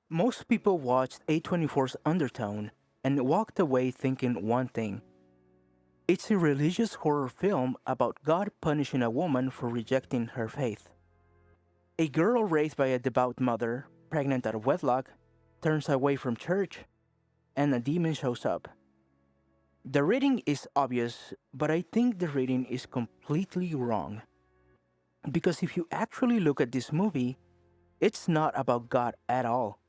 Most people watched A24's Undertone and walked away thinking one thing. It's a religious horror film about God punishing a woman for rejecting her faith. A girl raised by a devout mother, pregnant out of wedlock, turns away from church, and a demon shows up. The reading is obvious, but I think the reading is completely wrong. Because if you actually look at this movie, it's not about God at all.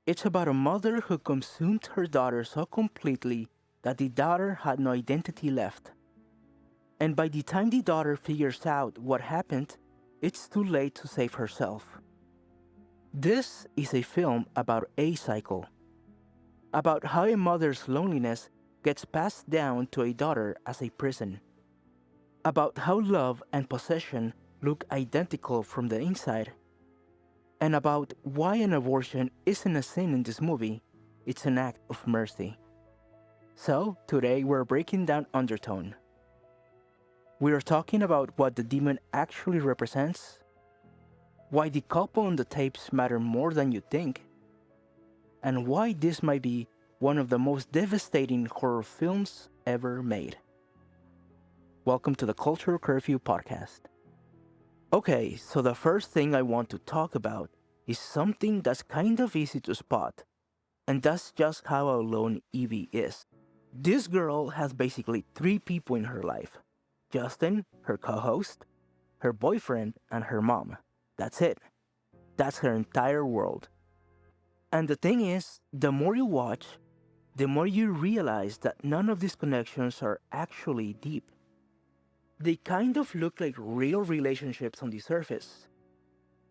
It's about a mother who consumed her daughter so completely that the daughter had no identity left. And by the time the daughter figures out what happened, it's too late to save herself. This is a film about a cycle, about how a mother's loneliness gets passed down to a daughter as a prison, about how love and possession look identical from the inside, and about why an abortion isn't a sin in this movie, it's an act of mercy. So, today we're breaking down Undertone. We are talking about what the demon actually represents, why the couple on the tapes matter more than you think, and why this might be one of the most devastating horror films ever made. Welcome to the Cultural Curfew podcast. Okay, so the first thing I want to talk about is something that's kind of easy to spot, and that's just how alone Evie is. This girl has basically three people in her life: Justin, her co-host, her boyfriend, and her mom. That's it. That's her entire world. And the thing is, the more you watch, the more you realize that none of these connections are actually deep. They kind of look like real relationships on the surface,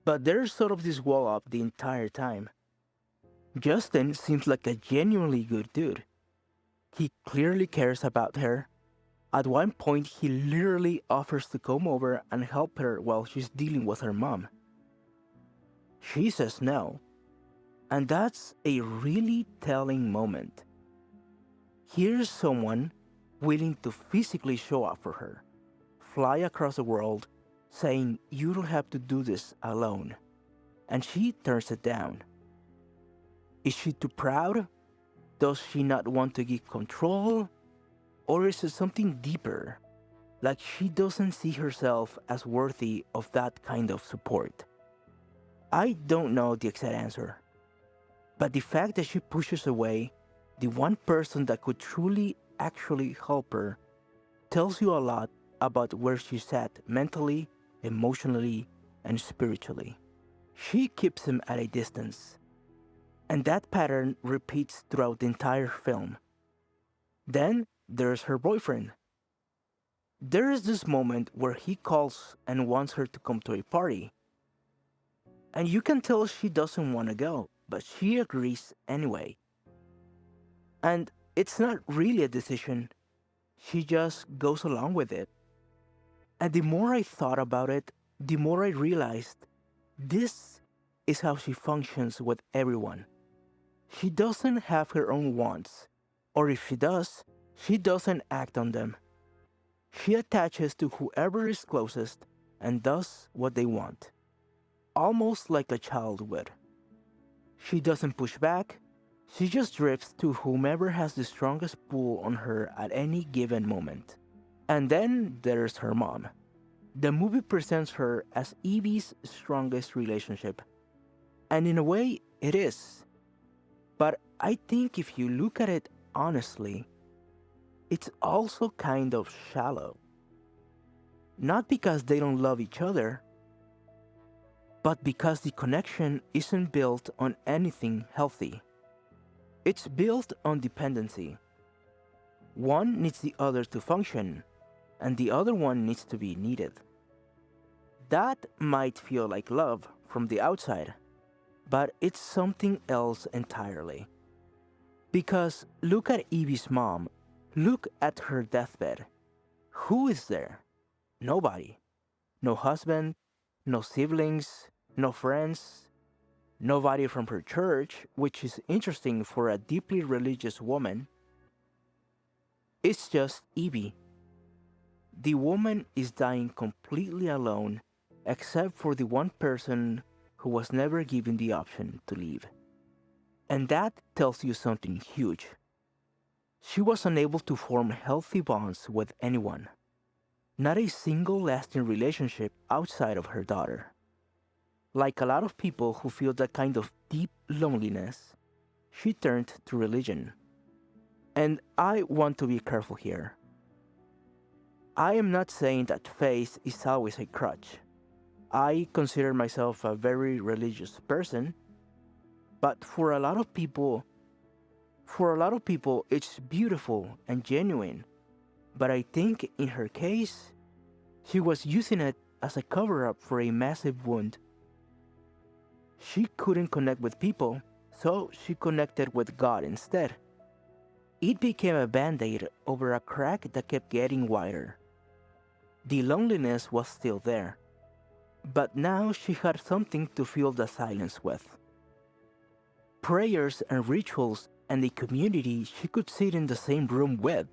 but there's sort of this wall up the entire time. Justin seems like a genuinely good dude. He clearly cares about her. At one point, he literally offers to come over and help her while she's dealing with her mom. She says no, and that's a really telling moment. Here's someone willing to physically show up for her, fly across the world, saying you don't have to do this alone, and she turns it down. Is she too proud? Does she not want to give control? Or is it something deeper, like she doesn't see herself as worthy of that kind of support? I don't know the exact answer, but the fact that she pushes away the one person that could truly actually help her tells you a lot about where she's at mentally, emotionally, and spiritually. She keeps him at a distance, and that pattern repeats throughout the entire film. Then there's her boyfriend. There is this moment where he calls and wants her to come to a party, and you can tell she doesn't want to go, but she agrees anyway. And it's not really a decision, she just goes along with it. And the more I thought about it, the more I realized this is how she functions with everyone. She doesn't have her own wants, or if she does, she doesn't act on them. She attaches to whoever is closest and does what they want, almost like a child would. She doesn't push back, she just drifts to whomever has the strongest pull on her at any given moment. And then there's her mom. The movie presents her as Evie's strongest relationship. And in a way, it is. But I think if you look at it honestly, it's also kind of shallow. Not because they don't love each other, but because the connection isn't built on anything healthy. It's built on dependency. One needs the other to function, and the other one needs to be needed. That might feel like love from the outside, but it's something else entirely. Because look at Evie's mom, look at her deathbed. Who is there? Nobody. No husband, no siblings, no friends, nobody from her church, which is interesting for a deeply religious woman. It's just Evie. The woman is dying completely alone, except for the one person who was never given the option to leave. And that tells you something huge. She was unable to form healthy bonds with anyone. Not a single lasting relationship outside of her daughter. Like a lot of people who feel that kind of deep loneliness, she turned to religion. And I want to be careful here. I am not saying that faith is always a crutch. I consider myself a very religious person, but for a lot of people, it's beautiful and genuine. But I think in her case, she was using it as a cover-up for a massive wound. She couldn't connect with people, so she connected with God instead. It became a band-aid over a crack that kept getting wider. The loneliness was still there, but now she had something to fill the silence with. Prayers and rituals and a community she could sit in the same room with,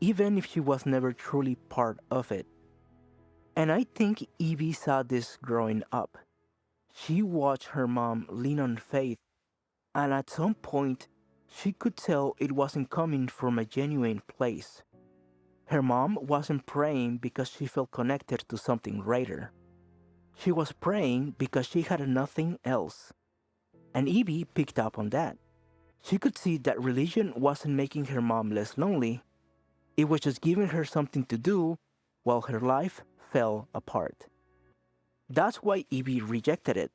even if she was never truly part of it. And I think Evie saw this growing up. She watched her mom lean on faith, and at some point, she could tell it wasn't coming from a genuine place. Her mom wasn't praying because she felt connected to something greater. She was praying because she had nothing else. And Evie picked up on that. She could see that religion wasn't making her mom less lonely. It was just giving her something to do while her life fell apart. That's why Evie rejected it.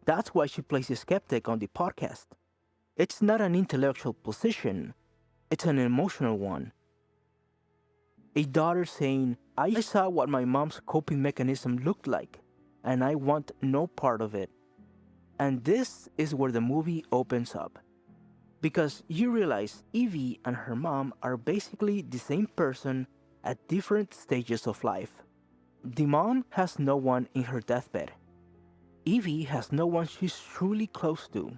That's why she plays a skeptic on the podcast. It's not an intellectual position, it's an emotional one. A daughter saying, I saw what my mom's coping mechanism looked like, and I want no part of it. And this is where the movie opens up. Because you realize Evie and her mom are basically the same person at different stages of life. The mom has no one in her deathbed. Evie has no one she's truly close to.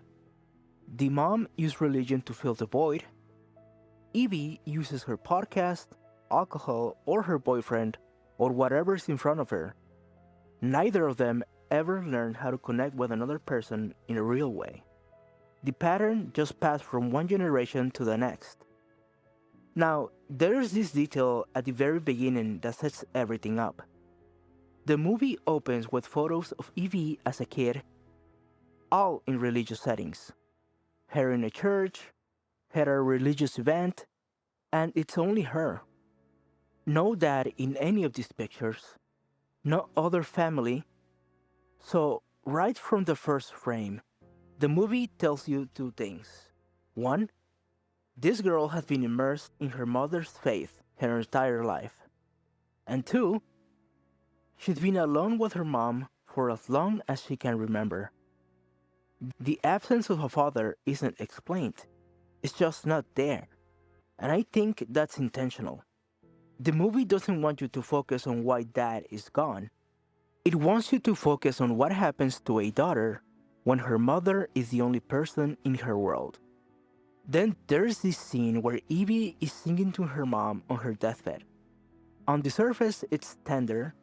The mom used religion to fill the void. Evie uses her podcast, alcohol, or her boyfriend, or whatever's in front of her. Neither of them ever learned how to connect with another person in a real way. The pattern just passed from one generation to the next. Now, there's this detail at the very beginning that sets everything up. The movie opens with photos of Evie as a kid, all in religious settings. Her in a church, her at a religious event, and it's only her. No dad in any of these pictures, no other family. So, right from the first frame, the movie tells you two things. One, this girl has been immersed in her mother's faith her entire life. And two, she's been alone with her mom for as long as she can remember. The absence of a father isn't explained. It's just not there. And I think that's intentional. The movie doesn't want you to focus on why dad is gone. It wants you to focus on what happens to a daughter when her mother is the only person in her world. Then there's this scene where Evie is singing to her mom on her deathbed. On the surface, it's tender.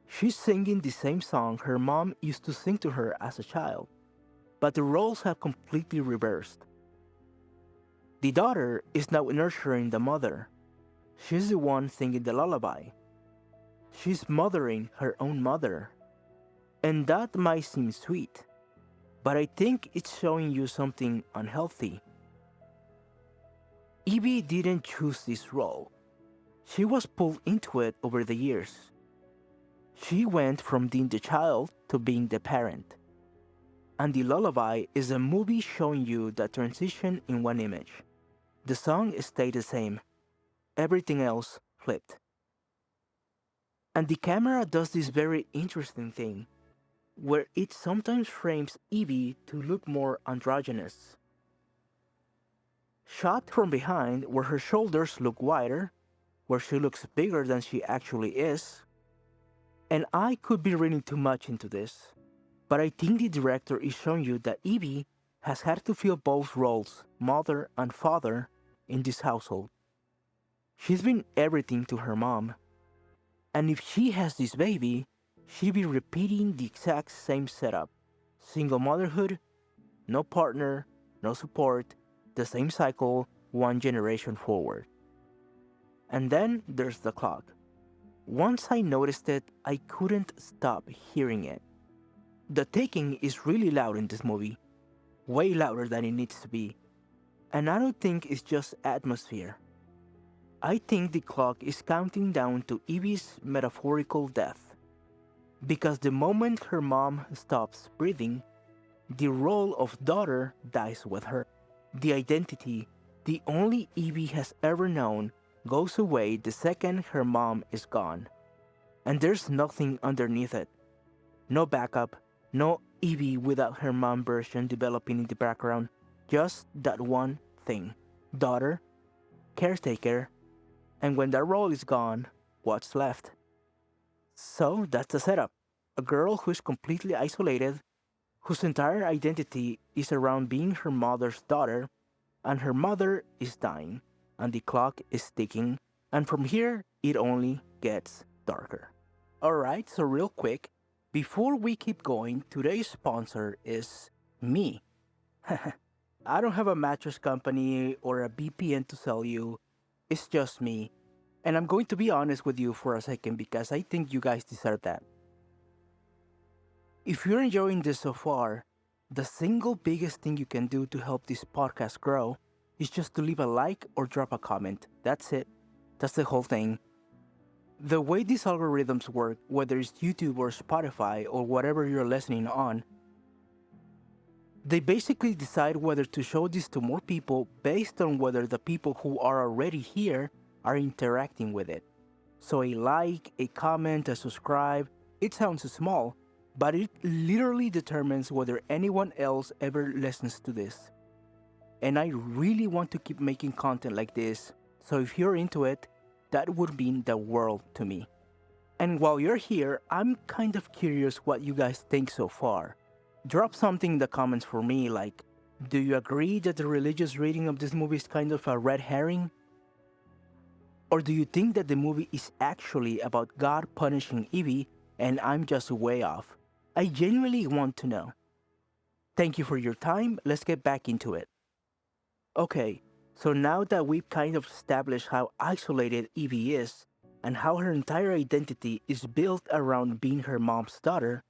She's singing the same song her mom used to sing to her as a child, but the roles have completely reversed. The daughter is now nurturing the mother. She's the one singing the lullaby. She's mothering her own mother. And that might seem sweet, but I think it's showing you something unhealthy. Evie didn't choose this role. She was pulled into it over the years. She went from being the child to being the parent. And the lullaby is a movie showing you that transition in one image. The song stayed the same. Everything else flipped. And the camera does this very interesting thing, where it sometimes frames Evie to look more androgynous. Shot from behind, where her shoulders look wider, where she looks bigger than she actually is. And I could be reading too much into this, but I think the director is showing you that Evie has had to fill both roles, mother and father, in this household. She's been everything to her mom. And if she has this baby, she'd be repeating the exact same setup. Single motherhood, no partner, no support, the same cycle, one generation forward. And then there's the clock. Once I noticed it, I couldn't stop hearing it. The ticking is really loud in this movie, way louder than it needs to be. And I don't think it's just atmosphere. I think the clock is counting down to Evie's metaphorical death. Because the moment her mom stops breathing, the role of daughter dies with her. The identity, the only Evie has ever known, goes away the second her mom is gone. And there's nothing underneath it. No backup, no Evie without her mom version developing in the background. Just that one thing. Daughter, caretaker, and when that role is gone, what's left? So that's the setup. A girl who is completely isolated, whose entire identity is around being her mother's daughter, and her mother is dying, and the clock is ticking, and from here, it only gets darker. Alright, so real quick, before we keep going, today's sponsor is me. I don't have a mattress company or a VPN to sell you, it's just me. And I'm going to be honest with you for a second because I think you guys deserve that. If you're enjoying this so far, the single biggest thing you can do to help this podcast grow is just to leave a like or drop a comment. That's it. That's the whole thing. The way these algorithms work, whether it's YouTube or Spotify or whatever you're listening on, they basically decide whether to show this to more people based on whether the people who are already here are interacting with it. So a like, a comment, a subscribe, it sounds small, but it literally determines whether anyone else ever listens to this. And I really want to keep making content like this, so if you're into it, that would mean the world to me. And while you're here, I'm kind of curious what you guys think so far. Drop something in the comments for me, like, do you agree that the religious reading of this movie is kind of a red herring? Or do you think that the movie is actually about God punishing Evie and I'm just way off? I genuinely want to know. Thank you for your time, let's get back into it. Okay, so now that we've kind of established how isolated Evie is, and how her entire identity is built around being her mom's daughter,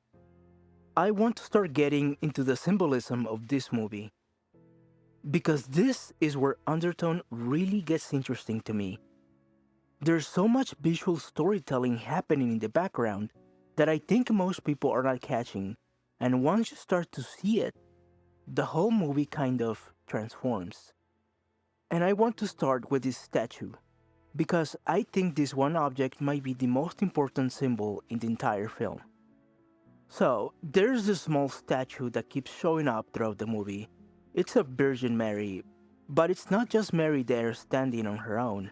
I want to start getting into the symbolism of this movie. Because this is where Undertone really gets interesting to me. There's so much visual storytelling happening in the background that I think most people are not catching, and once you start to see it, the whole movie kind of transforms. And I want to start with this statue, because I think this one object might be the most important symbol in the entire film. So, there's this small statue that keeps showing up throughout the movie. It's a Virgin Mary, but it's not just Mary there standing on her own.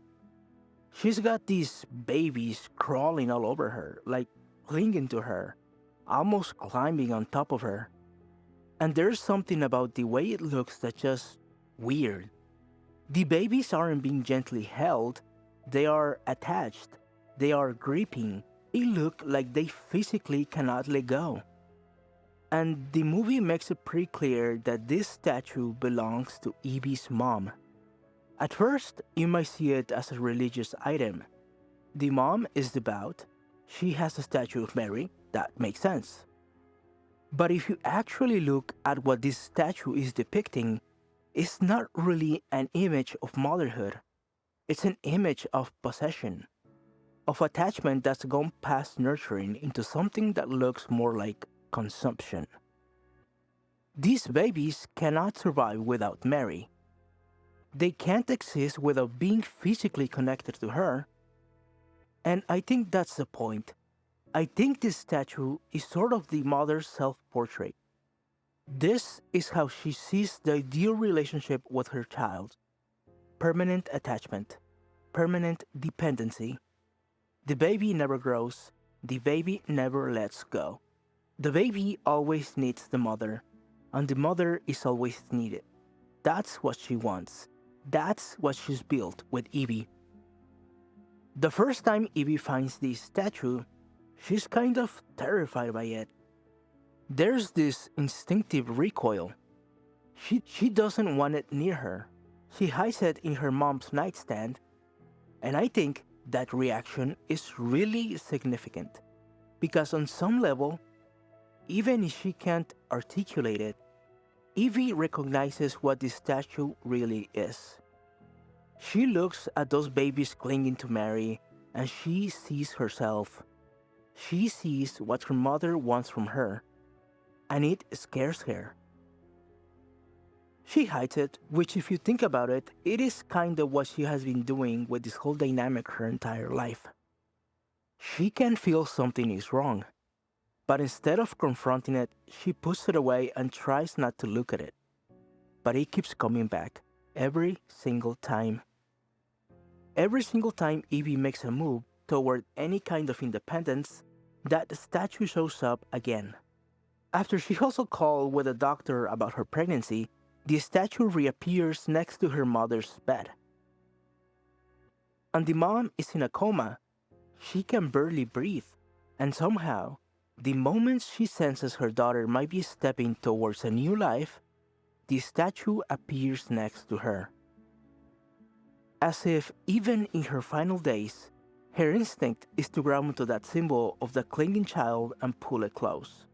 She's got these babies crawling all over her, like clinging to her, almost climbing on top of her. And there's something about the way it looks that's just weird. The babies aren't being gently held, they are attached, they are gripping. They look like they physically cannot let go. And the movie makes it pretty clear that this statue belongs to Evie's mom. At first, you might see it as a religious item. The mom is devout, she has a statue of Mary, that makes sense. But if you actually look at what this statue is depicting, it's not really an image of motherhood. It's an image of possession, of attachment that's gone past nurturing into something that looks more like consumption. These babies cannot survive without Mary. They can't exist without being physically connected to her. And I think that's the point. I think this statue is sort of the mother's self-portrait. This is how she sees the ideal relationship with her child. Permanent attachment, permanent dependency. The baby never grows, the baby never lets go. The baby always needs the mother, and the mother is always needed. That's what she wants. That's what she's built with Evie. The first time Evie finds this statue, She's kind of terrified by it. There's this instinctive recoil. She doesn't want it near her. She hides it in her mom's nightstand, and I think that reaction is really significant because on some level, even if she can't articulate it, Evie recognizes what this statue really is. She looks at those babies clinging to Mary and she sees herself. She sees what her mother wants from her, and it scares her. She hides it, which if you think about it, it is kind of what she has been doing with this whole dynamic her entire life. She can feel something is wrong, but instead of confronting it, she puts it away and tries not to look at it. But it keeps coming back, every single time. Every single time Evie makes a move toward any kind of independence, that statue shows up again. After she also called with a doctor about her pregnancy, the statue reappears next to her mother's bed. And the mom is in a coma. She can barely breathe, and somehow, the moment she senses her daughter might be stepping towards a new life, the statue appears next to her. As if, even in her final days, her instinct is to grab onto that symbol of the clinging child and pull it close.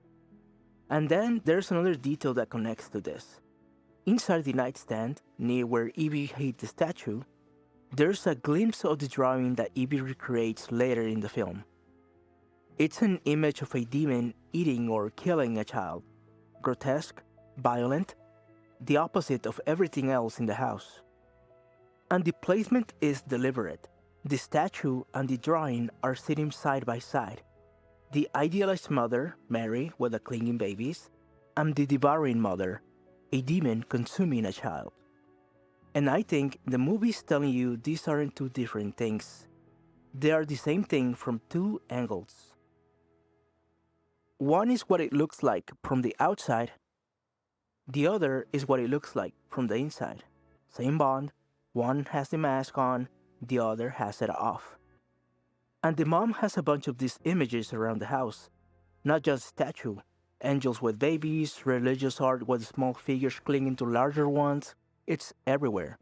And then there's another detail that connects to this. Inside the nightstand, near where Evie hid the statue, there's a glimpse of the drawing that Evie recreates later in the film. It's an image of a demon eating or killing a child. Grotesque, violent, the opposite of everything else in the house. And the placement is deliberate. The statue and the drawing are sitting side by side. The idealized mother, Mary, with the clinging babies, and the devouring mother, a demon consuming a child. And I think the movie's telling you these aren't two different things. They are the same thing from two angles. One is what it looks like from the outside. The other is what it looks like from the inside. Same bond, one has the mask on, the other has it off. And the mom has a bunch of these images around the house, not just statue, angels with babies, religious art with small figures clinging to larger ones. It's everywhere.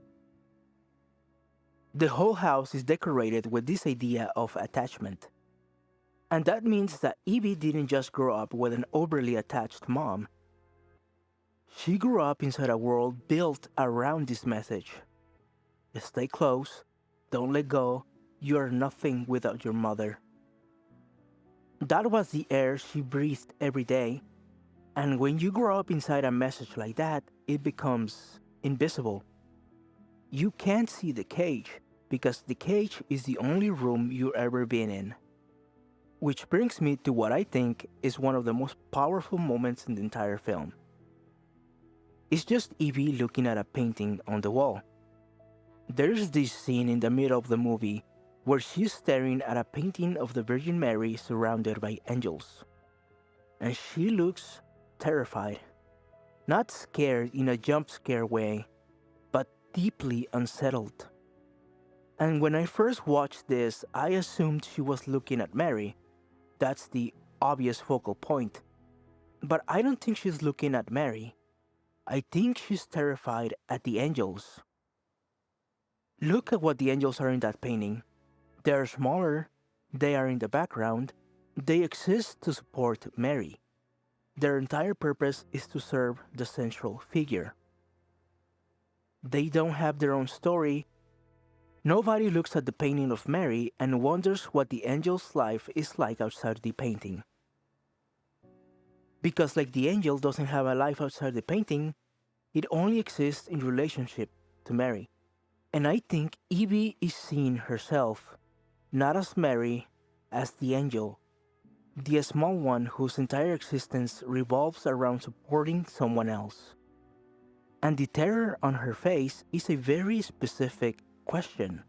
The whole house is decorated with this idea of attachment. And that means that Evie didn't just grow up with an overly attached mom. She grew up inside a world built around this message. Stay close, don't let go, you are nothing without your mother. That was the air she breathed every day, and when you grow up inside a message like that, it becomes invisible. You can't see the cage, because the cage is the only room you've ever been in. Which brings me to what I think is one of the most powerful moments in the entire film. It's just Evie looking at a painting on the wall. There's this scene in the middle of the movie where she's staring at a painting of the Virgin Mary surrounded by angels. And she looks terrified. Not scared in a jump scare way, but deeply unsettled. And when I first watched this, I assumed she was looking at Mary. That's the obvious focal point. But I don't think she's looking at Mary. I think she's terrified at the angels. Look at what the angels are in that painting. They are smaller, they are in the background, they exist to support Mary. Their entire purpose is to serve the central figure. They don't have their own story. Nobody looks at the painting of Mary and wonders what the angel's life is like outside the painting. Because like the angel doesn't have a life outside the painting, it only exists in relationship to Mary. And I think Evie is seeing herself, not as Mary, as the angel, the small one whose entire existence revolves around supporting someone else. And the terror on her face is a very specific question.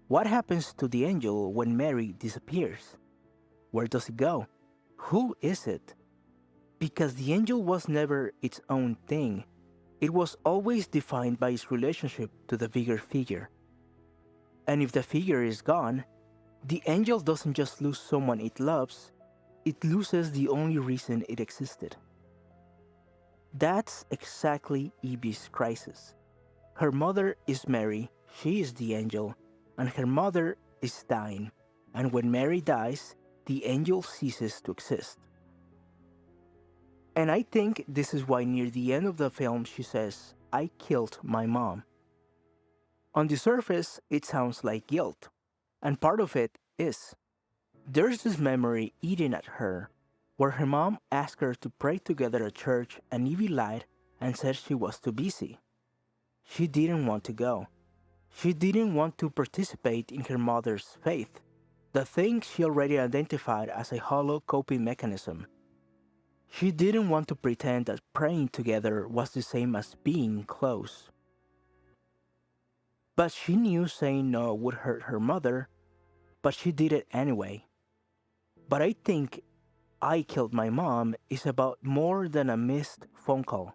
What happens to the angel when Mary disappears? Where does it go? Who is it? Because the angel was never its own thing. It was always defined by its relationship to the bigger figure. And if the figure is gone, The angel doesn't just lose someone it loves, it loses the only reason it existed. That's exactly Evie's crisis. Her mother is Mary, she is the angel, and her mother is dying, and when Mary dies, the angel ceases to exist. And I think this is why near the end of the film she says, "I killed my mom." On the surface, it sounds like guilt, and part of it is. There's this memory eating at her, where her mom asked her to pray together at church and Evie lied and said she was too busy. She didn't want to go. She didn't want to participate in her mother's faith, the thing she already identified as a hollow coping mechanism. She didn't want to pretend that praying together was the same as being close. But she knew saying no would hurt her mother, but she did it anyway. But I think "I killed my mom" is about more than a missed phone call.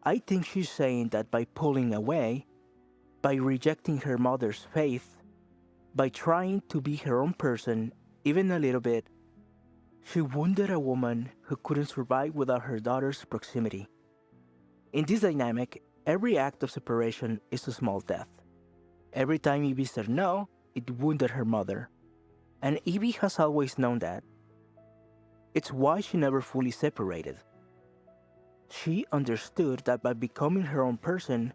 I think she's saying that by pulling away, by rejecting her mother's faith, by trying to be her own person, even a little bit, she wounded a woman who couldn't survive without her daughter's proximity. In this dynamic, every act of separation is a small death. Every time Evie said no, it wounded her mother. And Evie has always known that. It's why she never fully separated. She understood that by becoming her own person,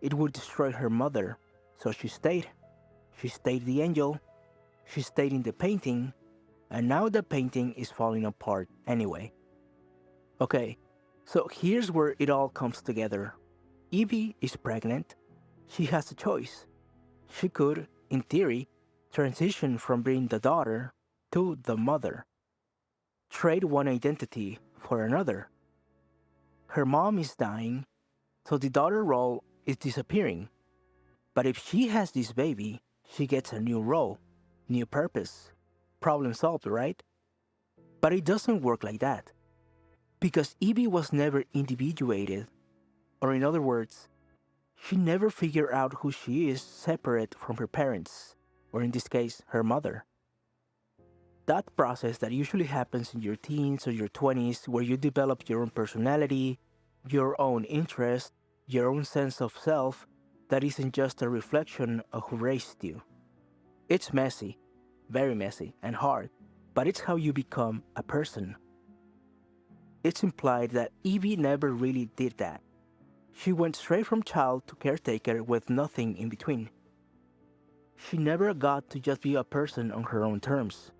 it would destroy her mother, so she stayed. She stayed the angel, she stayed in the painting, and now the painting is falling apart anyway. Okay, so here's where it all comes together. Evie is pregnant. She has a choice. She could, in theory, transition from being the daughter to the mother. Trade one identity for another. Her mom is dying, so the daughter role is disappearing. But if she has this baby, she gets a new role, new purpose. Problem solved, right? But it doesn't work like that. Because Evie was never individuated, or in other words, she never figured out who she is separate from her parents, or in this case, her mother. That process that usually happens in your teens or your 20s, where you develop your own personality, your own interest, your own sense of self, that isn't just a reflection of who raised you. It's messy, very messy and hard, but it's how you become a person. It's implied that Evie never really did that. She went straight from child to caretaker with nothing in between. She never got to just be a person on her own terms.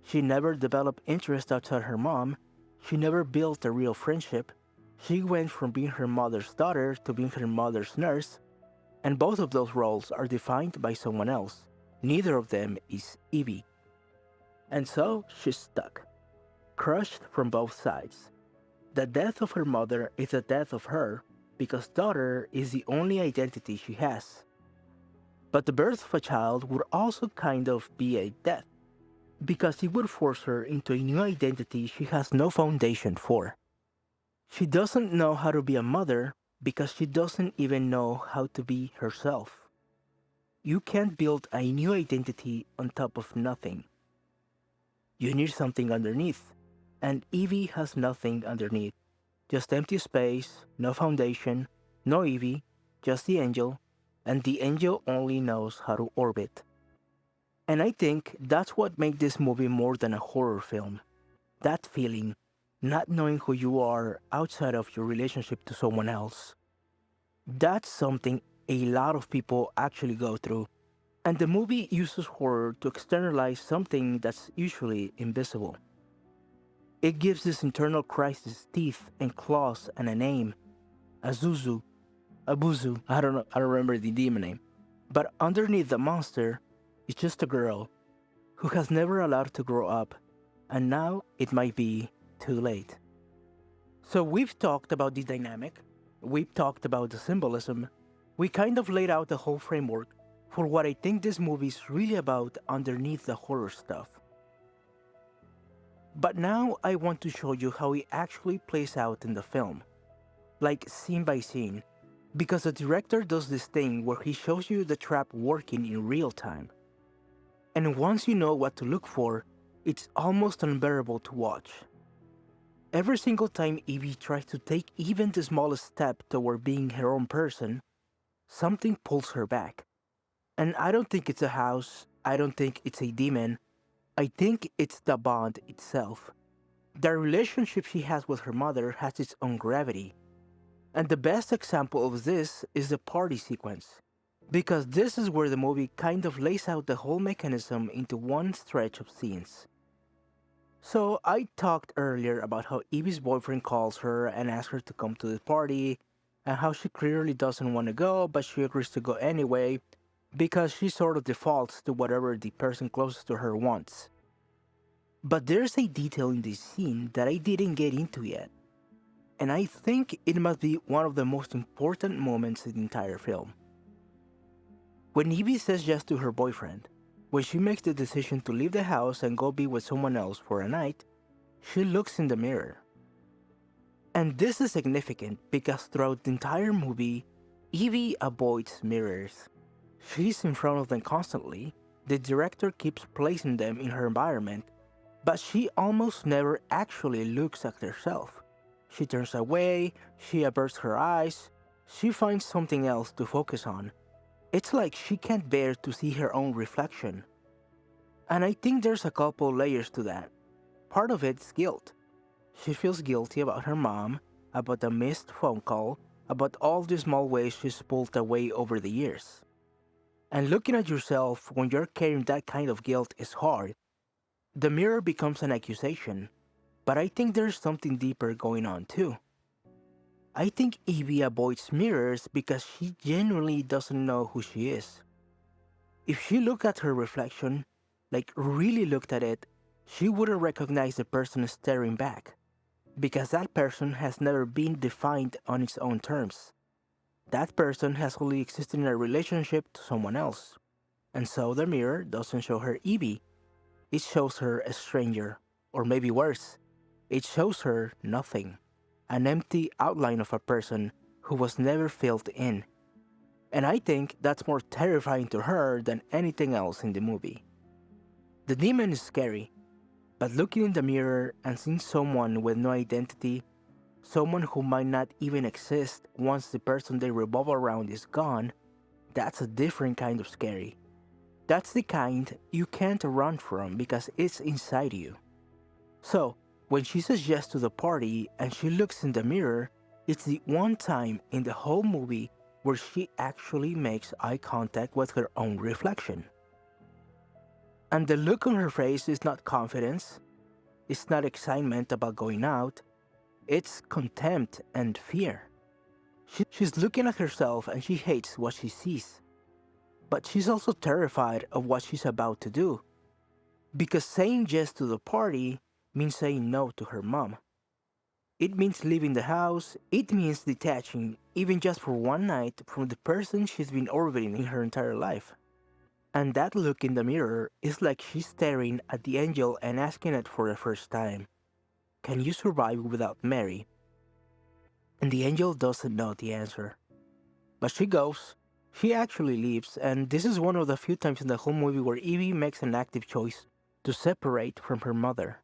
She never developed interest outside her mom. She never built a real friendship. She went from being her mother's daughter to being her mother's nurse, and both of those roles are defined by someone else. Neither of them is Evie. And so she's stuck, crushed from both sides. The death of her mother is the death of her, because daughter is the only identity she has. But the birth of a child would also kind of be a death, because it would force her into a new identity she has no foundation for. She doesn't know how to be a mother because she doesn't even know how to be herself. You can't build a new identity on top of nothing. You need something underneath, and Evie has nothing underneath. Just empty space, no foundation, no Evie, just the angel, and the angel only knows how to orbit. And I think that's what makes this movie more than a horror film. That feeling, not knowing who you are outside of your relationship to someone else. That's something a lot of people actually go through. And the movie uses horror to externalize something that's usually invisible. It gives this internal crisis teeth and claws and a name. Abyzou, I don't remember the demon name. But underneath the monster is just a girl who has never allowed to grow up, and now it might be too late. So we've talked about the dynamic, we've talked about the symbolism, we kind of laid out the whole framework for what I think this movie is really about underneath the horror stuff. But now I want to show you how it actually plays out in the film, like scene by scene, because the director does this thing where he shows you the trap working in real time. And once you know what to look for, it's almost unbearable to watch. Every single time Evie tries to take even the smallest step toward being her own person, something pulls her back. And I don't think it's a house, I don't think it's a demon, I think it's the bond itself. The relationship she has with her mother has its own gravity. And the best example of this is the party sequence. Because this is where the movie kind of lays out the whole mechanism into one stretch of scenes. So I talked earlier about how Evie's boyfriend calls her and asks her to come to the party, and how she clearly doesn't want to go, but she agrees to go anyway, because she sort of defaults to whatever the person closest to her wants. But there's a detail in this scene that I didn't get into yet, and I think it must be one of the most important moments in the entire film. When Evie says yes to her boyfriend, when she makes the decision to leave the house and go be with someone else for a night, she looks in the mirror. And this is significant because throughout the entire movie, Evie avoids mirrors. She's in front of them constantly, the director keeps placing them in her environment, but she almost never actually looks at herself. She turns away, she averts her eyes, she finds something else to focus on. It's like she can't bear to see her own reflection. And I think there's a couple layers to that. Part of it's guilt. She feels guilty about her mom, about the missed phone call, about all the small ways she's pulled away over the years. And looking at yourself when you're carrying that kind of guilt is hard. The mirror becomes an accusation, but I think there's something deeper going on too. I think Evie avoids mirrors because she genuinely doesn't know who she is. If she looked at her reflection, like really looked at it, she wouldn't recognize the person staring back, because that person has never been defined on its own terms. That person has only existed in a relationship to someone else, and so the mirror doesn't show her Evie, it shows her a stranger, or maybe worse, it shows her nothing. An empty outline of a person who was never filled in. And I think that's more terrifying to her than anything else in the movie. The demon is scary, but looking in the mirror and seeing someone with no identity, someone who might not even exist once the person they revolve around is gone, that's a different kind of scary. That's the kind you can't run from because it's inside you. So, when she says yes to the party and she looks in the mirror, it's the one time in the whole movie where she actually makes eye contact with her own reflection. And the look on her face is not confidence, it's not excitement about going out, it's contempt and fear. She's looking at herself and she hates what she sees. But she's also terrified of what she's about to do. Because saying yes to the party means saying no to her mom. It means leaving the house, it means detaching, even just for one night, from the person she's been orbiting in her entire life. And that look in the mirror is like she's staring at the angel and asking it for the first time. Can you survive without Mary? And the angel doesn't know the answer. But she goes. She actually leaves, and this is one of the few times in the whole movie where Evie makes an active choice to separate from her mother.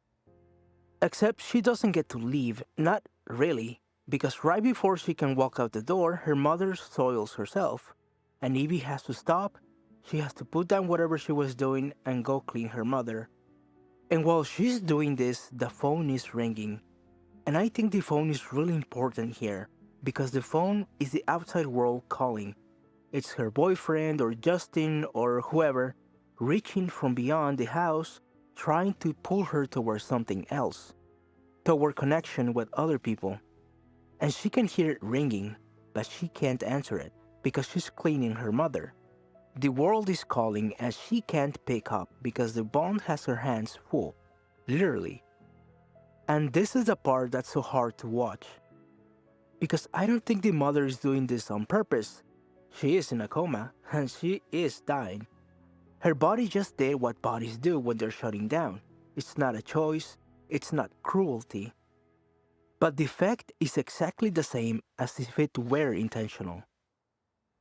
Except she doesn't get to leave, not really, because right before she can walk out the door, her mother soils herself, and Evie has to stop, she has to put down whatever she was doing and go clean her mother. And while she's doing this, the phone is ringing. And I think the phone is really important here, because the phone is the outside world calling. It's her boyfriend or Justin or whoever reaching from beyond the house, trying to pull her towards something else, toward connection with other people. And she can hear it ringing, but she can't answer it because she's cleaning her mother. The world is calling and she can't pick up because the bond has her hands full, literally. And this is the part that's so hard to watch. Because I don't think the mother is doing this on purpose. She is in a coma and she is dying. Her body just did what bodies do when they're shutting down. It's not a choice, it's not cruelty. But the effect is exactly the same as if it were intentional.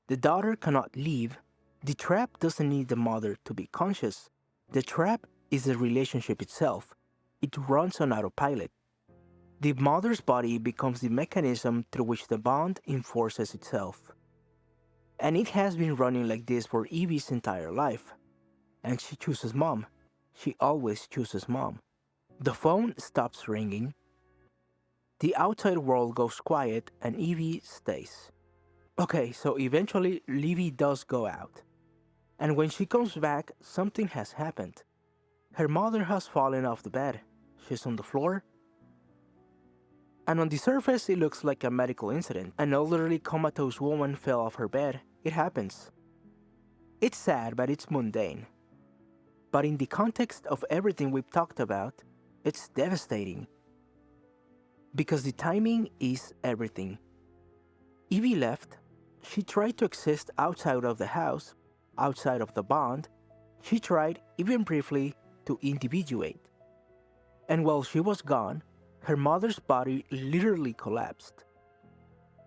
The daughter cannot leave. The trap doesn't need the mother to be conscious. The trap is the relationship itself. It runs on autopilot. The mother's body becomes the mechanism through which the bond enforces itself. And it has been running like this for Evie's entire life. And she chooses mom. She always chooses mom. The phone stops ringing. The outside world goes quiet and Evie stays. Okay, so eventually Evie does go out. And when she comes back, something has happened. Her mother has fallen off the bed. She's on the floor. And on the surface, it looks like a medical incident. An elderly comatose woman fell off her bed. It happens. It's sad, but it's mundane. But in the context of everything we've talked about, it's devastating. Because the timing is everything. Evie left. She tried to exist outside of the house, outside of the bond. She tried, even briefly, to individuate. And while she was gone, her mother's body literally collapsed.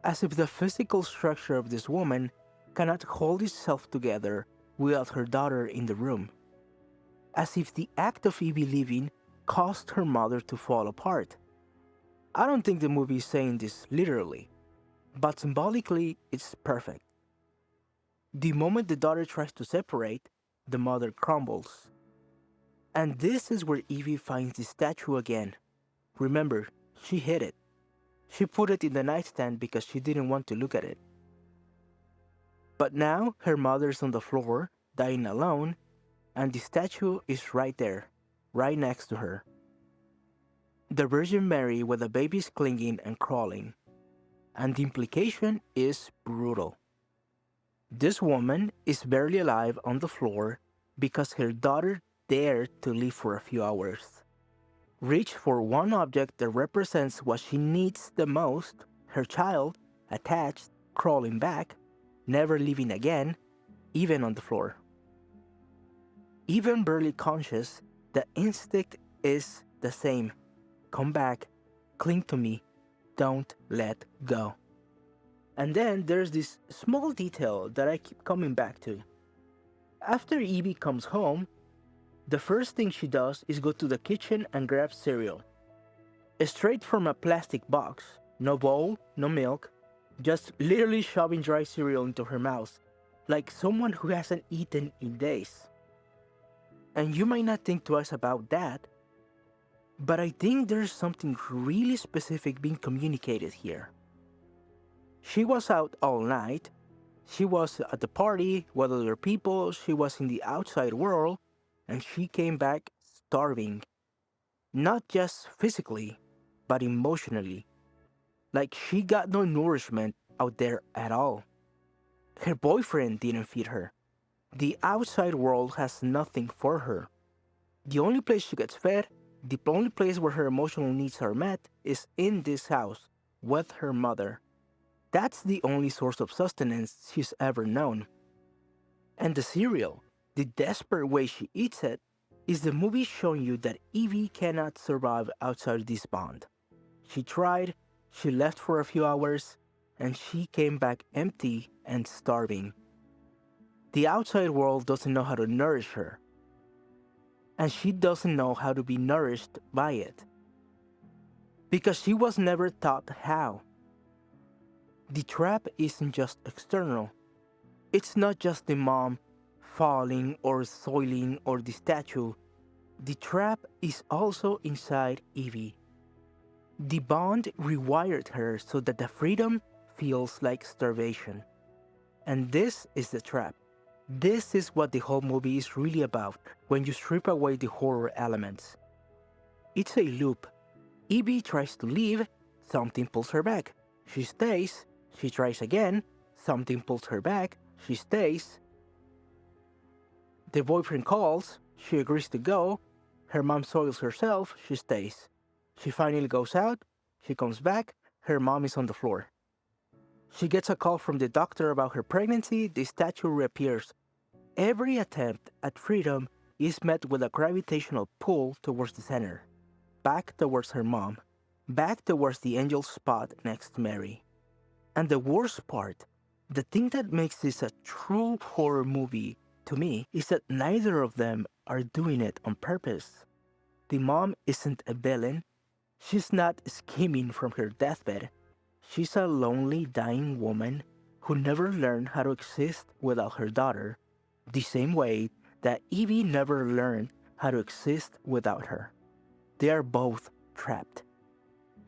As if the physical structure of this woman cannot hold itself together without her daughter in the room. As if the act of Evie leaving caused her mother to fall apart. I don't think the movie is saying this literally, but symbolically it's perfect. The moment the daughter tries to separate, the mother crumbles. And this is where Evie finds the statue again. Remember, she hid it. She put it in the nightstand because she didn't want to look at it. But now her mother's on the floor, dying alone, and the statue is right there, right next to her. The Virgin Mary with the babies clinging and crawling. And the implication is brutal. This woman is barely alive on the floor because her daughter dared to live for a few hours. Reach for one object that represents what she needs the most, her child, attached, crawling back, never leaving again, even on the floor. Even barely conscious, the instinct is the same. Come back, cling to me, don't let go. And then there's this small detail that I keep coming back to. After Evie comes home, the first thing she does is go to the kitchen and grab cereal. Straight from a plastic box, no bowl, no milk, just literally shoving dry cereal into her mouth, like someone who hasn't eaten in days. And you might not think twice about that, but I think there's something really specific being communicated here. She was out all night, she was at the party with other people, she was in the outside world, and she came back starving. Not just physically, but emotionally. Like she got no nourishment out there at all. Her boyfriend didn't feed her. The outside world has nothing for her. The only place she gets fed, the only place where her emotional needs are met, is in this house, with her mother. That's the only source of sustenance she's ever known. And the cereal, the desperate way she eats it, is the movie showing you that Evie cannot survive outside this bond. She tried, she left for a few hours, and she came back empty and starving. The outside world doesn't know how to nourish her, and she doesn't know how to be nourished by it, because she was never taught how. The trap isn't just external. It's not just the mom falling or soiling or the statue. The trap is also inside Evie. The bond rewired her so that the freedom feels like starvation. And this is the trap. This is what the whole movie is really about when you strip away the horror elements. It's a loop. Evie tries to leave, something pulls her back. She stays, she tries again, something pulls her back, she stays. The boyfriend calls, she agrees to go, her mom soils herself, she stays. She finally goes out, she comes back, her mom is on the floor. She gets a call from the doctor about her pregnancy, the statue reappears. Every attempt at freedom is met with a gravitational pull towards the center, back towards her mom, back towards the angel spot next to Mary. And the worst part, the thing that makes this a true horror movie to me, is that neither of them are doing it on purpose. The mom isn't a villain. She's not scheming from her deathbed. She's a lonely, dying woman who never learned how to exist without her daughter, the same way that Evie never learned how to exist without her. They are both trapped.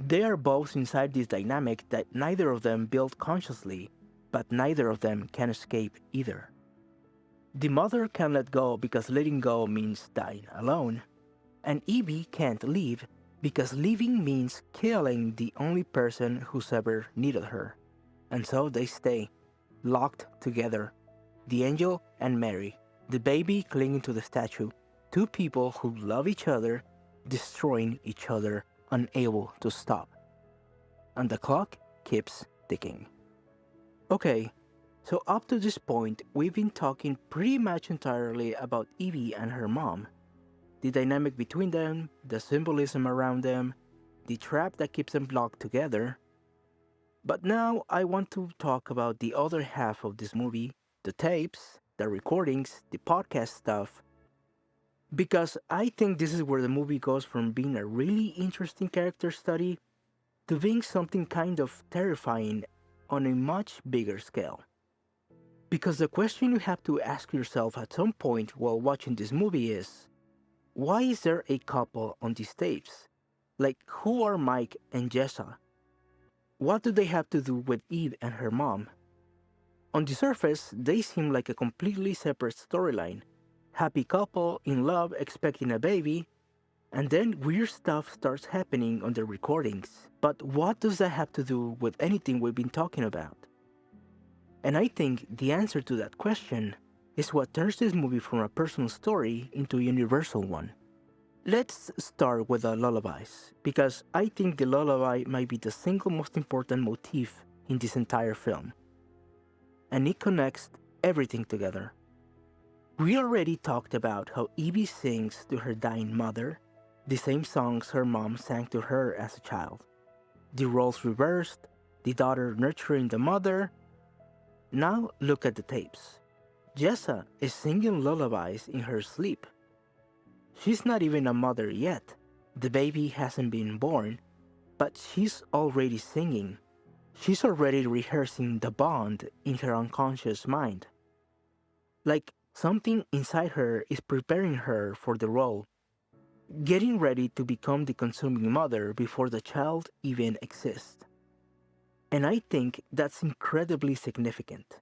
They are both inside this dynamic that neither of them built consciously, but neither of them can escape either. The mother can let go because letting go means dying alone, and Evie can't leave because leaving means killing the only person who's ever needed her. And so they stay, locked together, the angel and Mary, the baby clinging to the statue, two people who love each other, destroying each other, unable to stop. And the clock keeps ticking. Okay, so up to this point, we've been talking pretty much entirely about Evie and her mom. The dynamic between them, the symbolism around them, the trap that keeps them locked together. But now I want to talk about the other half of this movie, the tapes, the recordings, the podcast stuff, because I think this is where the movie goes from being a really interesting character study to being something kind of terrifying on a much bigger scale. Because the question you have to ask yourself at some point while watching this movie is, why is there a couple on these tapes? Like, who are Mike and Jessa? What do they have to do with Eve and her mom? On the surface, they seem like a completely separate storyline. Happy couple, in love, expecting a baby, and then weird stuff starts happening on the recordings. But what does that have to do with anything we've been talking about? And I think the answer to that question is what turns this movie from a personal story into a universal one. Let's start with the lullabies, because I think the lullaby might be the single most important motif in this entire film. And it connects everything together. We already talked about how Evie sings to her dying mother, the same songs her mom sang to her as a child. The roles reversed, the daughter nurturing the mother. Now look at the tapes. Jessa is singing lullabies in her sleep. She's not even a mother yet. The baby hasn't been born, but she's already singing. She's already rehearsing the bond in her unconscious mind. Like something inside her is preparing her for the role, getting ready to become the consuming mother before the child even exists. And I think that's incredibly significant.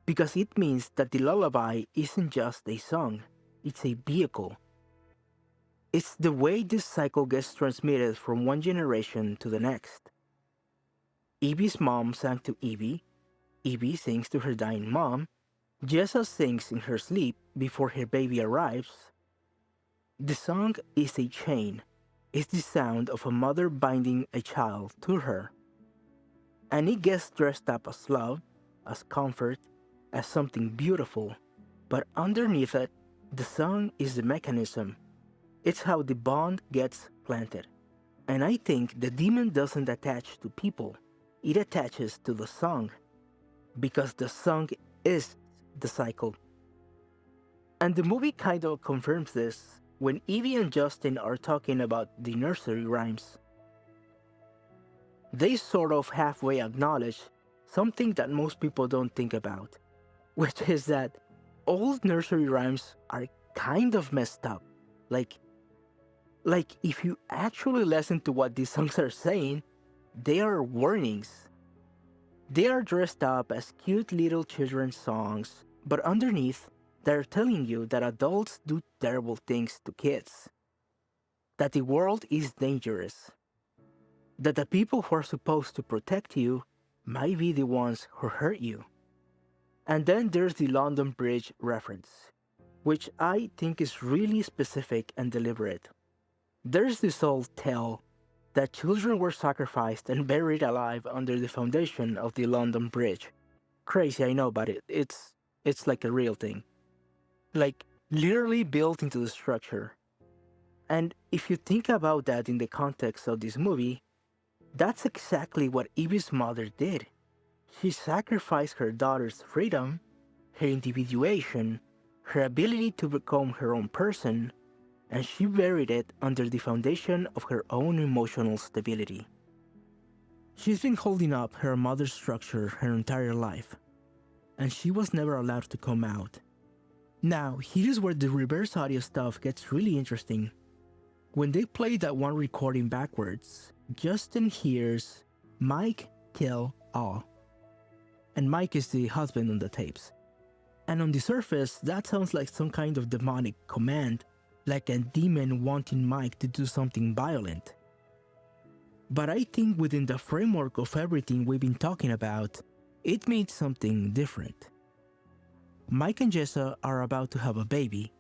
Because it means that the lullaby isn't just a song, it's a vehicle. It's the way this cycle gets transmitted from one generation to the next. Evie's mom sang to Evie, Evie sings to her dying mom, Jessa sings in her sleep before her baby arrives. The song is a chain. It's the sound of a mother binding a child to her. And it gets dressed up as love, as comfort, as something beautiful, but underneath it, the song is the mechanism. It's how the bond gets planted. And I think the demon doesn't attach to people, it attaches to the song, because the song is the cycle. And the movie kind of confirms this when Evie and Justin are talking about the nursery rhymes. They sort of halfway acknowledge something that most people don't think about, which is that old nursery rhymes are kind of messed up. Like if you actually listen to what these songs are saying, they are warnings. They are dressed up as cute little children's songs, but underneath, they're telling you that adults do terrible things to kids. That the world is dangerous. That the people who are supposed to protect you might be the ones who hurt you. And then there's the London Bridge reference, which I think is really specific and deliberate. There's this old tale that children were sacrificed and buried alive under the foundation of the London Bridge. Crazy, I know, but it's like a real thing. Like, literally built into the structure. And if you think about that in the context of this movie, that's exactly what Evie's mother did. She sacrificed her daughter's freedom, her individuation, her ability to become her own person, and she buried it under the foundation of her own emotional stability. She's been holding up her mother's structure her entire life, and she was never allowed to come out. Now, here's where the reverse audio stuff gets really interesting. When they play that one recording backwards, Justin hears Mike kill all. And Mike is the husband on the tapes. And on the surface, that sounds like some kind of demonic command, like a demon wanting Mike to do something violent. But I think within the framework of everything we've been talking about, it means something different. Mike and Jessa are about to have a baby,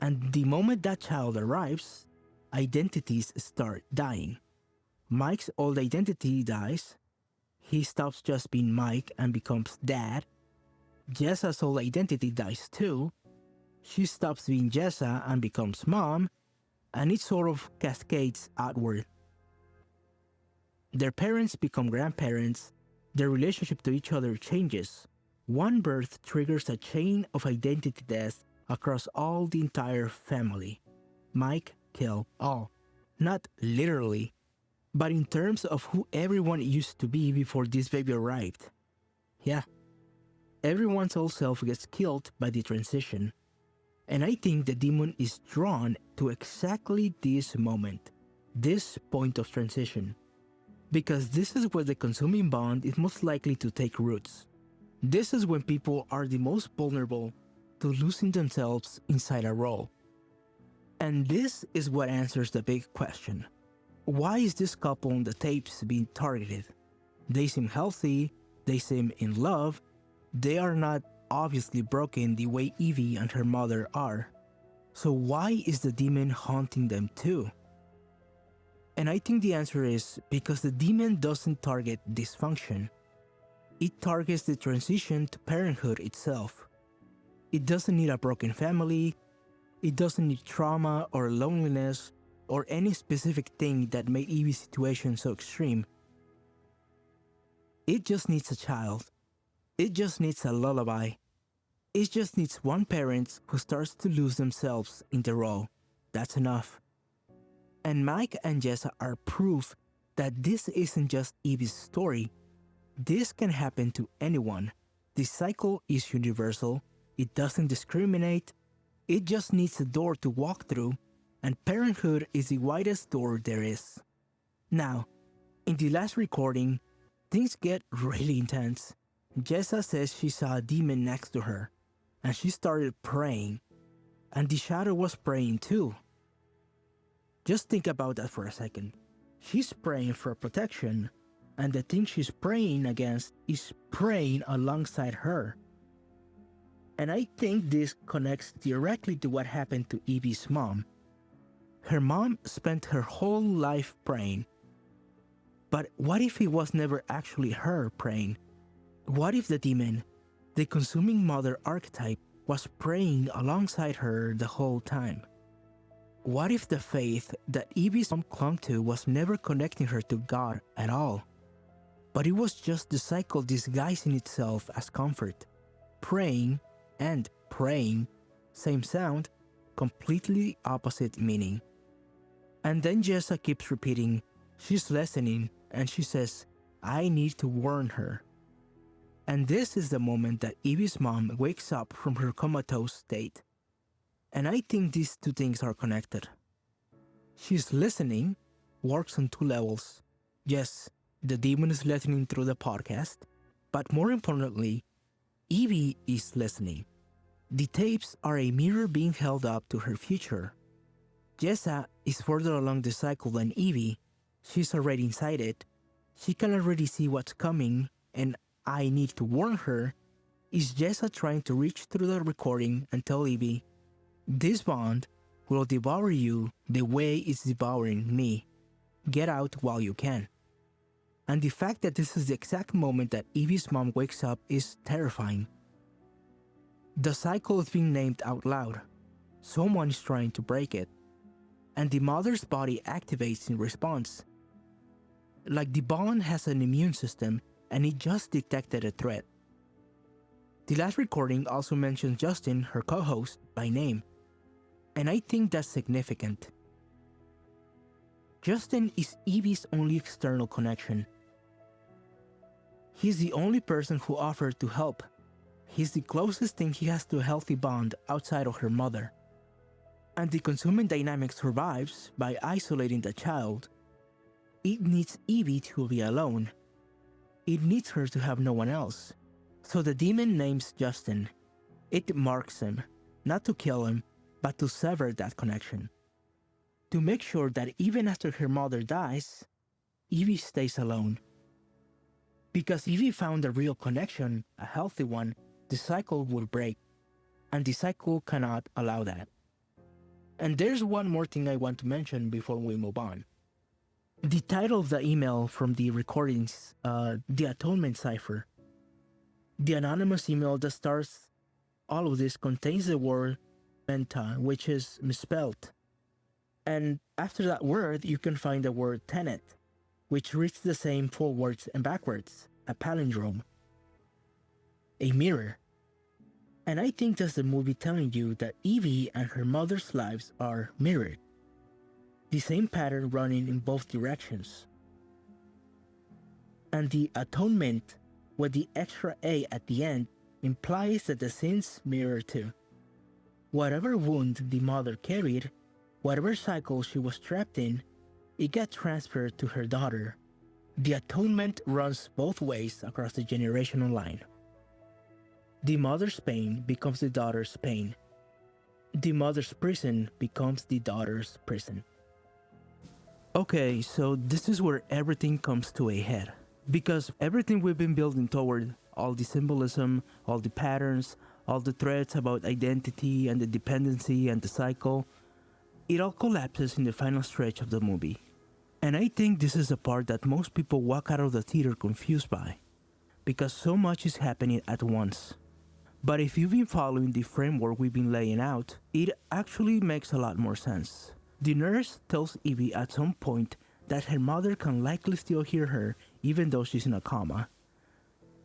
and the moment that child arrives, identities start dying. Mike's old identity dies, he stops just being Mike and becomes dad. Jessa's old identity dies too, she stops being Jessa and becomes mom, and it sort of cascades outward. Their parents become grandparents, their relationship to each other changes. One birth triggers a chain of identity deaths across all the entire family. Mike kill all. Not literally, but in terms of who everyone used to be before this baby arrived. Yeah, everyone's old self gets killed by the transition. And I think the demon is drawn to exactly this moment, this point of transition. Because this is where the consuming bond is most likely to take roots. This is when people are the most vulnerable to losing themselves inside a role. And this is what answers the big question. Why is this couple on the tapes being targeted? They seem healthy, they seem in love, they are not obviously broken the way Evie and her mother are. So why is the demon haunting them too? And I think the answer is because the demon doesn't target dysfunction. It targets the transition to parenthood itself. It doesn't need a broken family, it doesn't need trauma or loneliness or any specific thing that made Evie's situation so extreme. It just needs a child. It just needs a lullaby. It just needs one parent who starts to lose themselves in the role. That's enough. And Mike and Jessa are proof that this isn't just Evie's story. This can happen to anyone. The cycle is universal. It doesn't discriminate. It just needs a door to walk through, and parenthood is the widest door there is. Now, in the last recording, things get really intense. Jessa says she saw a demon next to her, and she started praying, and the shadow was praying too. Just think about that for a second. She's praying for protection, and the thing she's praying against is praying alongside her. And I think this connects directly to what happened to Evie's mom. Her mom spent her whole life praying. But what if it was never actually her praying? What if the demon, the consuming mother archetype, was praying alongside her the whole time? What if the faith that Evie's mom clung to was never connecting her to God at all? But it was just the cycle disguising itself as comfort. Praying and praying, same sound, completely opposite meaning. And then Jessa keeps repeating, she's listening, and she says, I need to warn her. And this is the moment that Evie's mom wakes up from her comatose state. And I think these two things are connected. She's listening works on two levels. Yes, the demon is listening through the podcast, but more importantly, Evie is listening. The tapes are a mirror being held up to her future. Jessa is further along the cycle than Evie. She's already inside it. She can already see what's coming, and I need to warn her. Is Jessa trying to reach through the recording and tell Evie, this bond will devour you the way it's devouring me. Get out while you can. And the fact that this is the exact moment that Evie's mom wakes up is terrifying. The cycle is being named out loud. Someone is trying to break it. And the mother's body activates in response. Like the bond has an immune system and it just detected a threat. The last recording also mentions Justin, her co-host, by name, and I think that's significant. Justin is Evie's only external connection. He's the only person who offered to help. He's the closest thing he has to a healthy bond outside of her mother. And the consuming dynamic survives by isolating the child. It needs Evie to be alone. It needs her to have no one else. So the demon names Justin. It marks him, not to kill him, but to sever that connection. To make sure that even after her mother dies, Evie stays alone. Because if Evie found a real connection, a healthy one, the cycle would break. And the cycle cannot allow that. And there's one more thing I want to mention before we move on. The title of the email from the recordings, The Atonement Cipher. The anonymous email that starts all of this contains the word menta, which is misspelled. And after that word, you can find the word tenet, which reads the same forwards and backwards, a palindrome, a mirror. And I think that's the movie telling you that Evie and her mother's lives are mirrored. The same pattern running in both directions. And the atonement with the extra A at the end implies that the sins mirror too. Whatever wound the mother carried, whatever cycle she was trapped in, it got transferred to her daughter. The atonement runs both ways across the generational line. The mother's pain becomes the daughter's pain. The mother's prison becomes the daughter's prison. Okay, so this is where everything comes to a head. Because everything we've been building toward, all the symbolism, all the patterns, all the threads about identity and the dependency and the cycle, it all collapses in the final stretch of the movie. And I think this is the part that most people walk out of the theater confused by, because so much is happening at once. But if you've been following the framework we've been laying out, it actually makes a lot more sense. The nurse tells Evie at some point that her mother can likely still hear her even though she's in a coma.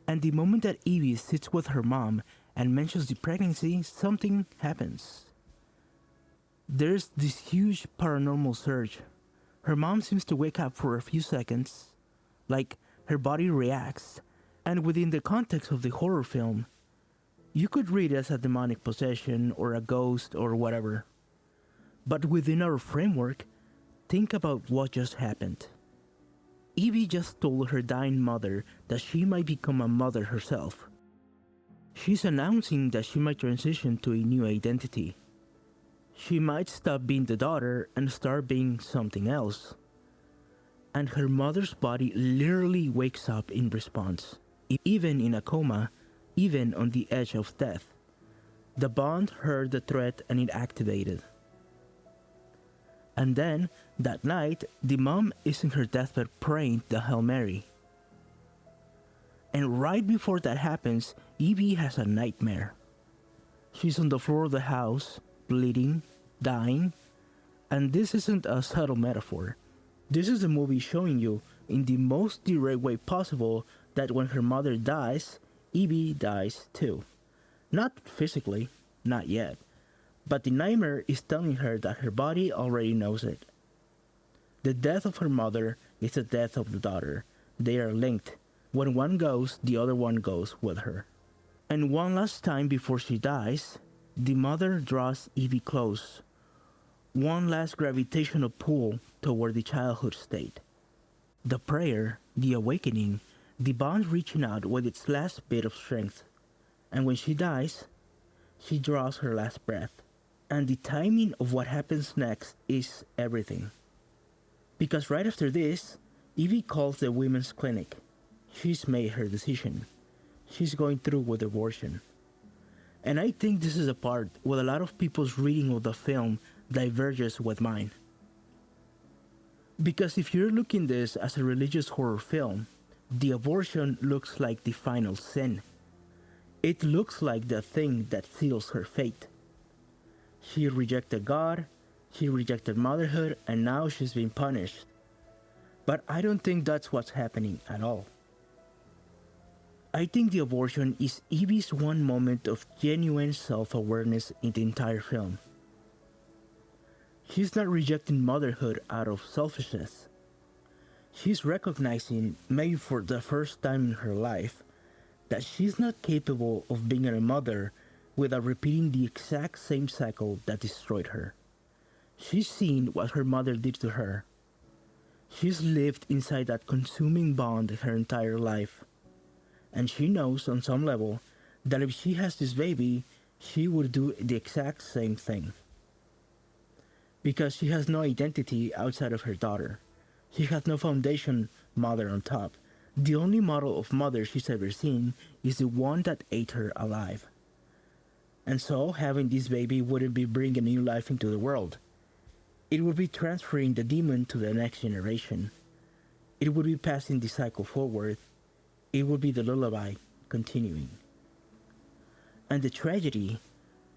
And the moment that Evie sits with her mom and mentions the pregnancy, something happens. There's this huge paranormal surge. Her mom seems to wake up for a few seconds, like her body reacts, and within the context of the horror film, you could read it as a demonic possession or a ghost or whatever. But within our framework, think about what just happened. Evie just told her dying mother that she might become a mother herself. She's announcing that she might transition to a new identity. She might stop being the daughter and start being something else. And her mother's body literally wakes up in response, even in a coma, even on the edge of death. The bond heard the threat and it activated. And then, that night, the mom is in her deathbed praying the Hail Mary. And right before that happens, Evie has a nightmare. She's on the floor of the house, bleeding, dying, and this isn't a subtle metaphor. This is a movie showing you, in the most direct way possible, that when her mother dies, Evie dies too. Not physically, not yet, but the nightmare is telling her that her body already knows it. The death of her mother is the death of the daughter. They are linked. When one goes, the other one goes with her. And one last time before she dies, the mother draws Evie close. One last gravitational pull toward the childhood state. The prayer, the awakening, the bond reaching out with its last bit of strength. And when she dies, she draws her last breath. And the timing of what happens next is everything. Because right after this, Evie calls the women's clinic. She's made her decision. She's going through with abortion. And I think this is a part where a lot of people's reading of the film diverges with mine. Because if you're looking this as a religious horror film, the abortion looks like the final sin. It looks like the thing that seals her fate. She rejected God, she rejected motherhood, and now she's being punished. But I don't think that's what's happening at all. I think the abortion is Evie's one moment of genuine self-awareness in the entire film. She's not rejecting motherhood out of selfishness. She's recognizing, maybe for the first time in her life, that she's not capable of being a mother without repeating the exact same cycle that destroyed her. She's seen what her mother did to her. She's lived inside that consuming bond her entire life. And she knows on some level that if she has this baby, she would do the exact same thing. Because she has no identity outside of her daughter. She has no foundation mother on top. The only model of mother she's ever seen is the one that ate her alive. And so having this baby wouldn't be bringing new life into the world. It would be transferring the demon to the next generation. It would be passing the cycle forward. It would be the lullaby continuing. And the tragedy,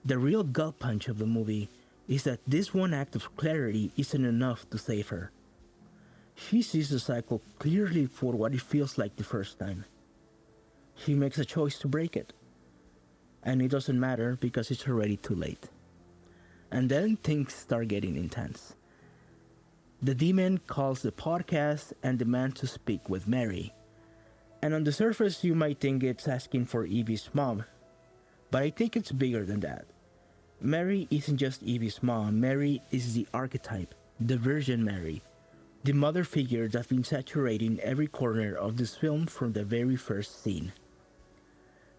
the real gut punch of the movie, is that this one act of clarity isn't enough to save her. She sees the cycle clearly for what it feels like the first time. She makes a choice to break it. And it doesn't matter because it's already too late. And then things start getting intense. The demon calls the podcast and demands to speak with Mary. And on the surface you might think it's asking for Evie's mom. But I think it's bigger than that. Mary isn't just Evie's mom. Mary is the archetype, the Virgin Mary. The mother figure that's been saturating every corner of this film from the very first scene.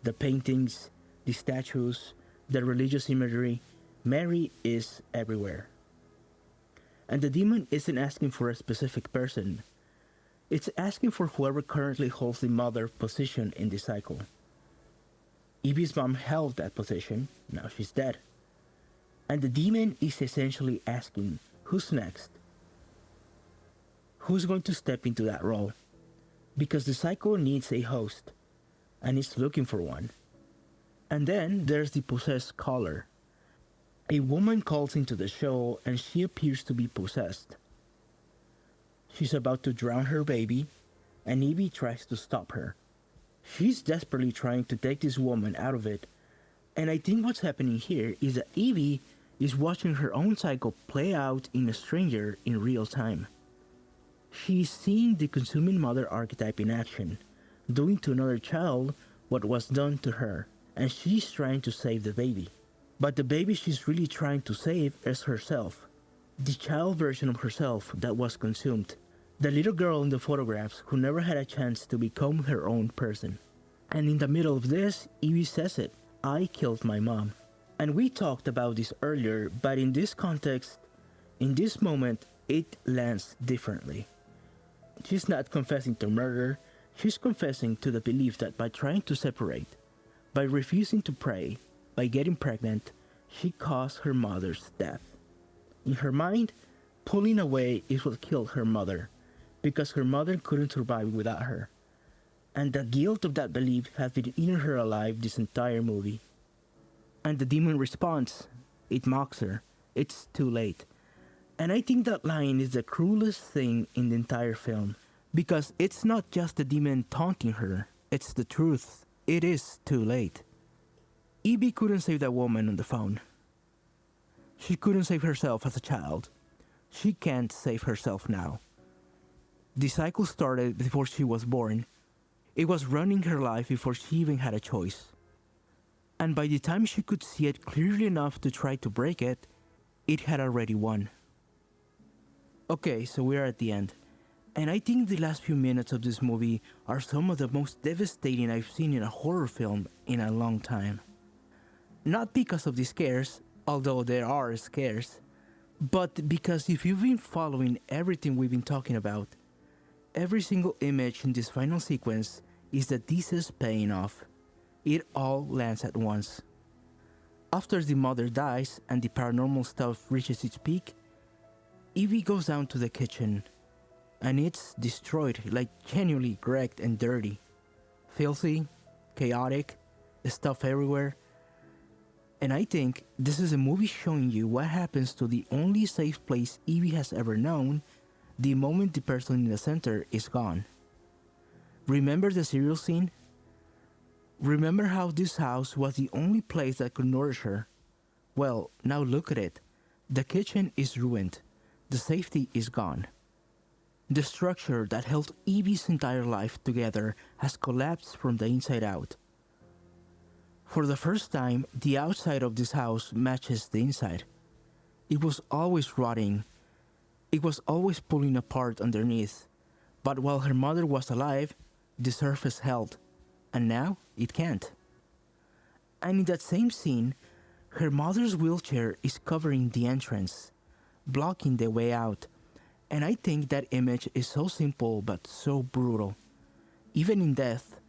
The paintings, the statues, the religious imagery, Mary is everywhere. And the demon isn't asking for a specific person. It's asking for whoever currently holds the mother position in the cycle. Evie's mom held that position, now she's dead. And the demon is essentially asking, who's next? Who's going to step into that role? Because the cycle needs a host, and it's looking for one. And then there's the possessed caller. A woman calls into the show and she appears to be possessed. She's about to drown her baby, and Evie tries to stop her. She's desperately trying to take this woman out of it, and I think what's happening here is that Evie is watching her own cycle play out in a stranger in real time. She's seeing the consuming mother archetype in action, doing to another child what was done to her, and she's trying to save the baby. But the baby she's really trying to save is herself, the child version of herself that was consumed, the little girl in the photographs who never had a chance to become her own person. And in the middle of this, Evie says it, I killed my mom. And we talked about this earlier, but in this context, in this moment, it lands differently. She's not confessing to murder, she's confessing to the belief that by trying to separate, by refusing to pray, by getting pregnant, she caused her mother's death. In her mind, pulling away is what killed her mother, because her mother couldn't survive without her. And the guilt of that belief has been eating her alive this entire movie. And the demon responds, it mocks her, it's too late. And I think that line is the cruelest thing in the entire film, because it's not just the demon taunting her, it's the truth. It is too late. Evie couldn't save that woman on the phone. She couldn't save herself as a child. She can't save herself now. The cycle started before she was born. It was running her life before she even had a choice. And by the time she could see it clearly enough to try to break it, it had already won. Okay, so we're at the end. And I think the last few minutes of this movie are some of the most devastating I've seen in a horror film in a long time. Not because of the scares, although there are scares, but because if you've been following everything we've been talking about, every single image in this final sequence is that this is paying off. It all lands at once. After the mother dies and the paranormal stuff reaches its peak, Evie goes down to the kitchen, and it's destroyed, like genuinely wrecked and dirty. Filthy, chaotic, stuff everywhere. And I think this is a movie showing you what happens to the only safe place Evie has ever known the moment the person in the center is gone. Remember the cereal scene? Remember how this house was the only place that could nourish her? Well, now look at it. The kitchen is ruined. The safety is gone. The structure that held Evie's entire life together has collapsed from the inside out. For the first time, the outside of this house matches the inside. It was always rotting. It was always pulling apart underneath. But while her mother was alive, the surface held. And now, it can't. And in that same scene, her mother's wheelchair is covering the entrance, blocking the way out. And I think that image is so simple but so brutal. Even in death,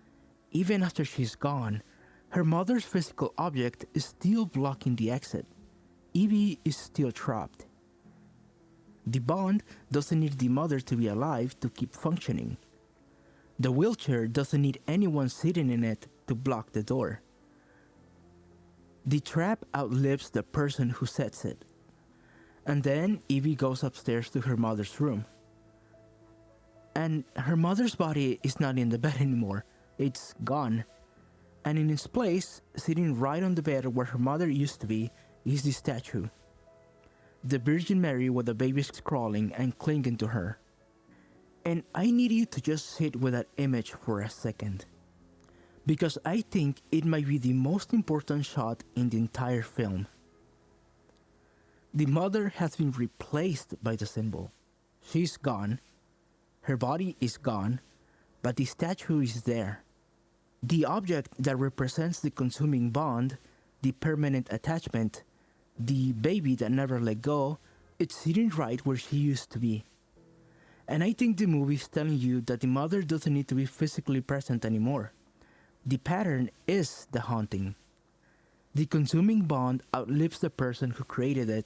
even after she's gone, her mother's physical object is still blocking the exit. Evie is still trapped. The bond doesn't need the mother to be alive to keep functioning. The wheelchair doesn't need anyone sitting in it to block the door. The trap outlives the person who sets it. And then Evie goes upstairs to her mother's room. And her mother's body is not in the bed anymore. It's gone. And in its place, sitting right on the bed where her mother used to be, is the statue. The Virgin Mary with the babies crawling and clinging to her. And I need you to just sit with that image for a second. Because I think it might be the most important shot in the entire film. The mother has been replaced by the symbol. She's gone. Her body is gone, but the statue is there. The object that represents the consuming bond, the permanent attachment, the baby that never let go, it's sitting right where she used to be. And I think the movie is telling you that the mother doesn't need to be physically present anymore. The pattern is the haunting. The consuming bond outlives the person who created it.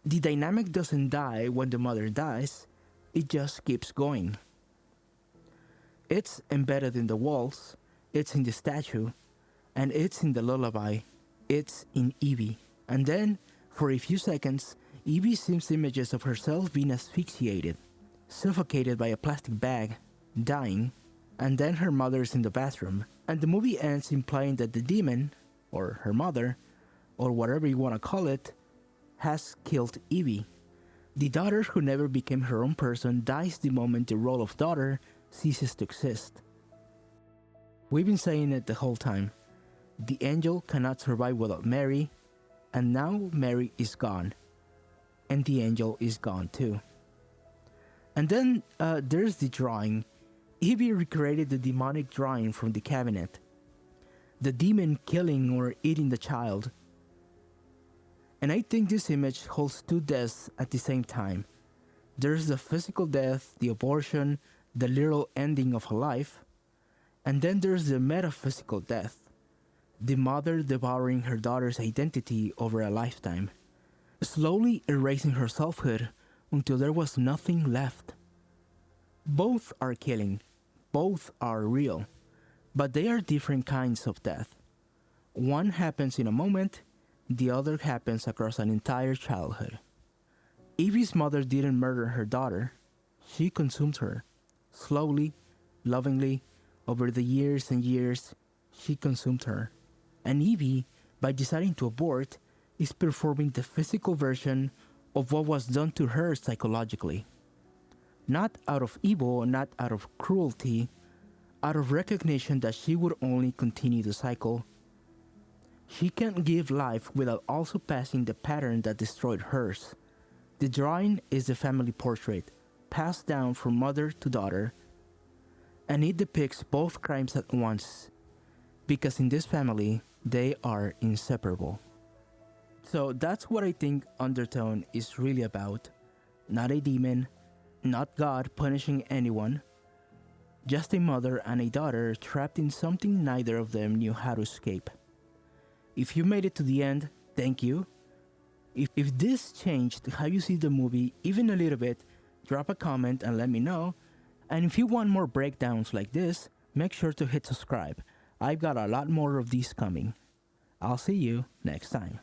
The dynamic doesn't die when the mother dies, it just keeps going. It's embedded in the walls, it's in the statue, and it's in the lullaby, it's in Evie. And then, for a few seconds, Evie sees images of herself being asphyxiated, suffocated by a plastic bag, dying, and then her mother is in the bathroom, and the movie ends implying that the demon, or her mother, or whatever you want to call it, has killed Evie. The daughter who never became her own person dies the moment the role of daughter ceases to exist. We've been saying it the whole time. The angel cannot survive without Mary, and now Mary is gone, and the angel is gone too. And then there's the drawing. Evie recreated the demonic drawing from the cabinet. The demon killing or eating the child. And I think this image holds two deaths at the same time. There's the physical death, the abortion, the literal ending of a life. And then there's the metaphysical death. The mother devouring her daughter's identity over a lifetime. Slowly erasing her selfhood until there was nothing left. Both are killing. Both are real. But they are different kinds of death. One happens in a moment, the other happens across an entire childhood. Evie's mother didn't murder her daughter. She consumed her. Slowly, lovingly, over the years and years, she consumed her. And Evie, by deciding to abort, is performing the physical version of what was done to her psychologically. Not out of evil, not out of cruelty, out of recognition that she would only continue the cycle. She can't give life without also passing the pattern that destroyed hers. The drawing is the family portrait, passed down from mother to daughter, and it depicts both crimes at once, because in this family, they are inseparable. So that's what I think Undertone is really about. Not a demon, not God punishing anyone, just a mother and a daughter trapped in something neither of them knew how to escape. If you made it to the end, thank you. If this changed how you see the movie even a little bit, drop a comment and let me know. And if you want more breakdowns like this, make sure to hit subscribe. I've got a lot more of these coming. I'll see you next time.